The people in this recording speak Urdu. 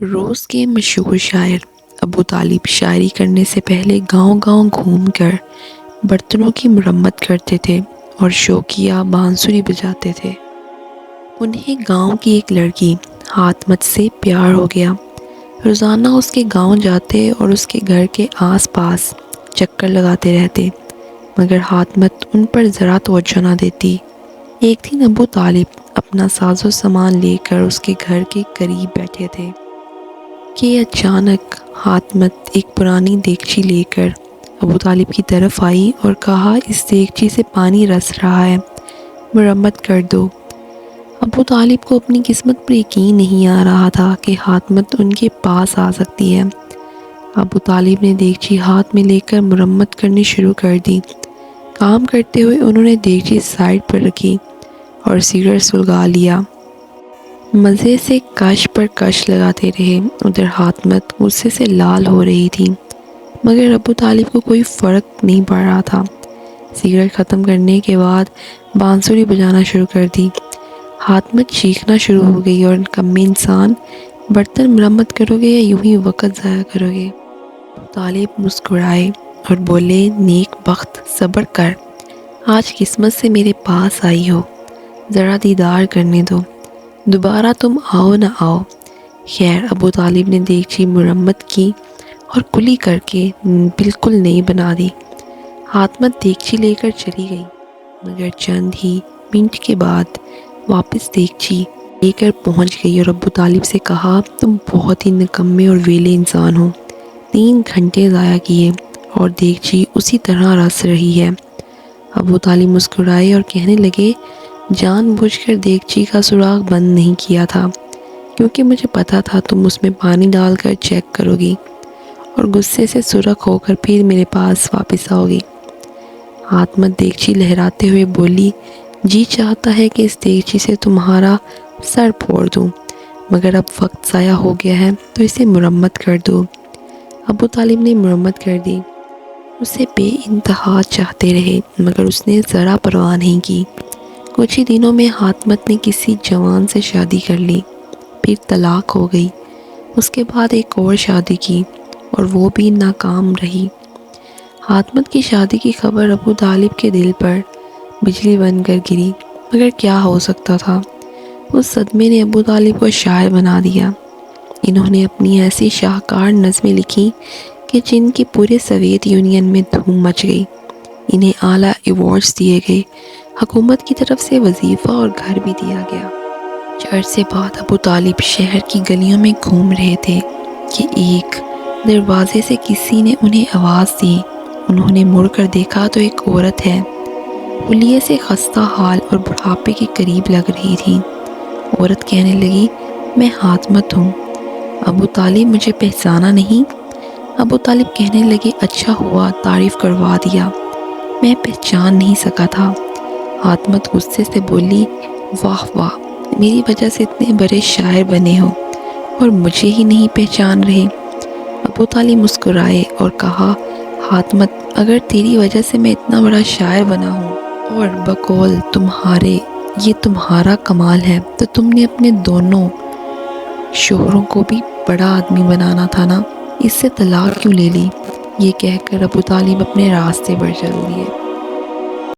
روس کے مشہور شاعر ابو طالب شاعری کرنے سے پہلے گاؤں گاؤں گھوم کر برتنوں کی مرمت کرتے تھے اور شوقیہ بانسری بجاتے تھے۔ انہیں گاؤں کی ایک لڑکی حاتمت سے پیار ہو گیا۔ روزانہ اس کے گاؤں جاتے اور اس کے گھر کے آس پاس چکر لگاتے رہتے، مگر حاتمت ان پر ذرا توجہ نہ دیتی۔ ایک دن ابو طالب اپنا ساز و سامان لے کر اس کے گھر کے قریب بیٹھے تھے کہ اچانک حاتمت ایک پرانی دیگچی لے کر ابو طالب کی طرف آئی اور کہا، اس دیگچی سے پانی رس رہا ہے، مرمت کر دو۔ ابو طالب کو اپنی قسمت پر یقین نہیں آ رہا تھا کہ حاتمت ان کے پاس آ سکتی ہے۔ ابو طالب نے دیگچی ہاتھ میں لے کر مرمت کرنی شروع کر دی۔ کام کرتے ہوئے انہوں نے دیگچی سائڈ پر رکھی اور سگریٹ سلگا لیا۔ مزے سے کش پر کش لگاتے رہے۔ ادھر حاتمت غصے سے لال ہو رہی تھی، مگر ابو طالب کو کوئی فرق نہیں پڑ رہا تھا۔ سگریٹ ختم کرنے کے بعد بانسری بجانا شروع کر دی۔ حاتمت چیخنا شروع ہو گئی اور نکمے انسان، برتن مرمت کرو گے یا یوں ہی وقت ضائع کرو گے؟ ابو طالب مسکرائے اور بولے، نیک بخت، صبر کر، آج قسمت سے میرے پاس آئی ہو، ذرا دیدار کرنے دو، دوبارہ تم آؤ نہ آؤ۔ خیر، ابو طالب نے دیگچی مرمت کی اور کلی کر کے بالکل نئی بنا دی۔ حاتمت دیگچی لے کر چلی گئی، مگر چند ہی منٹ کے بعد واپس دیگچی لے کر پہنچ گئی اور ابو طالب سے کہا، تم بہت ہی نکمے اور ویلے انسان ہو، 3 گھنٹے ضائع کیے اور دیگچی اسی طرح رس رہی ہے۔ ابو طالب مسکرائے اور کہنے لگے، جان بوجھ کر دیگچی کا سوراخ بند نہیں کیا تھا، کیونکہ مجھے پتا تھا تم اس میں پانی ڈال کر چیک کرو گی اور غصے سے سرخ ہو کر پھر میرے پاس واپس آؤ گی۔ حاتمت دیگچی لہراتے ہوئے بولی، جی چاہتا ہے کہ اس دیگچی سے تمہارا سر پھوڑ دوں، مگر اب وقت ضائع ہو گیا ہے تو اسے مرمت کر دو۔ ابو طالب نے مرمت کر دی۔ اسے بے انتہا چاہتے رہے، مگر اس نے ذرا پرواہ نہیں کی۔ کچھ ہی دنوں میں حاتمت نے کسی جوان سے شادی کر لی، پھر طلاق ہو گئی۔ اس کے بعد ایک اور شادی کی اور وہ بھی ناکام رہی۔ حاتمت کی شادی کی خبر ابو طالب کے دل پر بجلی بن کر گری، مگر کیا ہو سکتا تھا، اس صدمے نے ابو طالب کو شاعر بنا دیا۔ انہوں نے اپنی ایسی شاہکار نظمیں لکھی کہ جن کی پورے سوویت یونین میں دھوم مچ گئی۔ انہیں اعلیٰ ایوارڈز دیے گئے، حکومت کی طرف سے وظیفہ اور گھر بھی دیا گیا۔ کچھ عرصے بعد ابو طالب شہر کی گلیوں میں گھوم رہے تھے کہ ایک دروازے سے کسی نے انہیں آواز دی۔ انہوں نے مڑ کر دیکھا تو ایک عورت ہے، حلیے سے خستہ حال اور بڑھاپے کے قریب لگ رہی تھی۔ عورت کہنے لگی، میں حاتمت ہوں۔ ابو طالب، مجھے پہچانا نہیں؟ ابو طالب کہنے لگے، اچھا ہوا تعارف کروا دیا، میں پہچان نہیں سکا تھا۔ حاتمت غصے سے بولی، واہ واہ، میری وجہ سے اتنے بڑے شاعر بنے ہو اور مجھے ہی نہیں پہچان رہے۔ ابو طالب مسکرائے اور کہا، حاتمت، اگر تیری وجہ سے میں اتنا بڑا شاعر بنا ہوں اور بقول تمہارے یہ تمہارا کمال ہے، تو تم نے اپنے دونوں شوہروں کو بھی بڑا آدمی بنانا تھا نا، اس سے طلاق کیوں لے لی؟ یہ کہہ کر ابو طالب اپنے راستے پر چل دیے۔